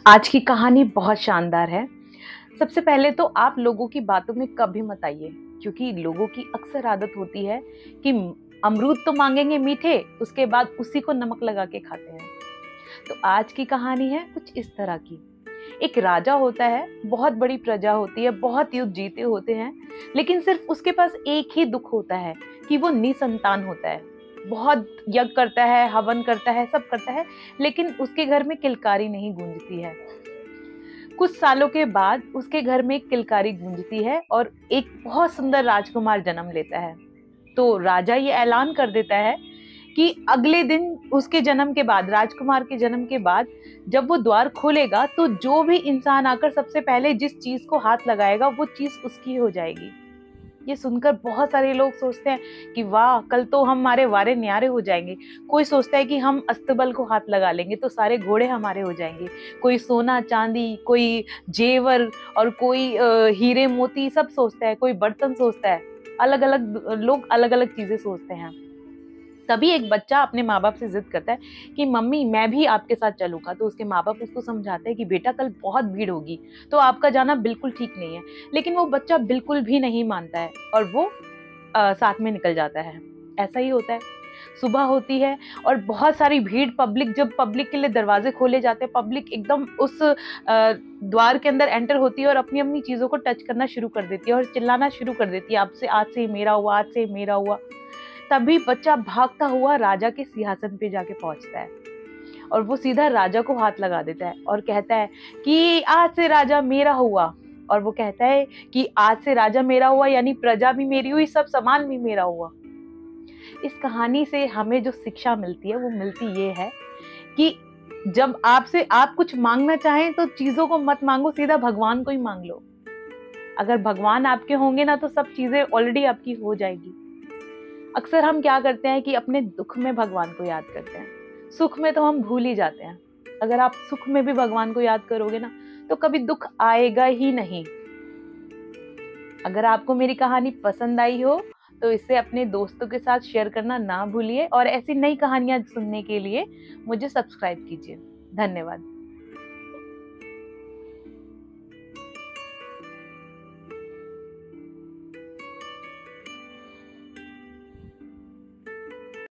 आज की कहानी बहुत शानदार है। सबसे पहले तो आप लोगों की बातों में कभी मत आइए, क्योंकि लोगों की अक्सर आदत होती है कि अमरूद तो मांगेंगे मीठे, उसके बाद उसी को नमक लगा के खाते हैं। तो आज की कहानी है कुछ इस तरह की। एक राजा होता है, बहुत बड़ी प्रजा होती है, बहुत युद्ध जीते होते हैं, लेकिन सिर्फ उसके पास एक ही दुख होता है कि वो निसंतान होता है। बहुत यज्ञ करता है, हवन करता है, सब करता है, लेकिन उसके घर में किलकारी नहीं गूंजती है। कुछ सालों के बाद उसके घर में एक किलकारी गूंजती है और एक बहुत सुंदर राजकुमार जन्म लेता है। तो राजा ये ऐलान कर देता है कि अगले दिन उसके जन्म के बाद, राजकुमार के जन्म के बाद, जब वो द्वार खोलेगा तो जो भी इंसान आकर सबसे पहले जिस चीज को हाथ लगाएगा वो चीज उसकी हो जाएगी। ये सुनकर बहुत सारे लोग सोचते हैं कि वाह, कल तो हमारे वारे न्यारे हो जाएंगे। कोई सोचता है कि हम अस्तबल को हाथ लगा लेंगे तो सारे घोड़े हमारे हो जाएंगे। कोई सोना चांदी, कोई जेवर, और कोई हीरे मोती सब सोचता है, कोई बर्तन सोचता है। अलग अलग लोग अलग अलग चीजें सोचते हैं। तभी एक बच्चा अपने माँ बाप से जिद करता है कि मम्मी मैं भी आपके साथ चलूंगा। तो उसके माँ बाप उसको समझाते हैं कि बेटा कल बहुत भीड़ होगी, तो आपका जाना बिल्कुल ठीक नहीं है। लेकिन वो बच्चा बिल्कुल भी नहीं मानता है और वो साथ में निकल जाता है। ऐसा ही होता है। सुबह होती है और बहुत सारी भीड़, पब्लिक, जब पब्लिक के लिए दरवाजे खोले जाते हैं, पब्लिक एकदम उस द्वार के अंदर एंटर होती है और अपनी अपनी चीजों को टच करना शुरू कर देती है और चिल्लाना शुरू कर देती है, आपसे आज से मेरा हुआ, आज से मेरा हुआ। तभी बच्चा भागता हुआ राजा के सिंहासन पे जाके पहुंचता है और वो सीधा राजा को हाथ लगा देता है और कहता है कि आज से राजा मेरा हुआ। और वो कहता है कि आज से राजा मेरा हुआ यानी प्रजा भी मेरी हुई, सब सामान भी मेरा हुआ। इस कहानी से हमें जो शिक्षा मिलती है वो मिलती ये है कि जब आपसे आप कुछ मांगना चाहें तो चीजों को मत मांगो, सीधा भगवान को ही मांग लो। अगर भगवान आपके होंगे ना तो सब चीजें ऑलरेडी आपकी हो जाएगी। अक्सर हम क्या करते हैं कि अपने दुख में भगवान को याद करते हैं, सुख में तो हम भूल ही जाते हैं। अगर आप सुख में भी भगवान को याद करोगे ना तो कभी दुख आएगा ही नहीं। अगर आपको मेरी कहानी पसंद आई हो तो इसे अपने दोस्तों के साथ शेयर करना ना भूलिए और ऐसी नई कहानियां सुनने के लिए मुझे सब्सक्राइब कीजिए। धन्यवाद।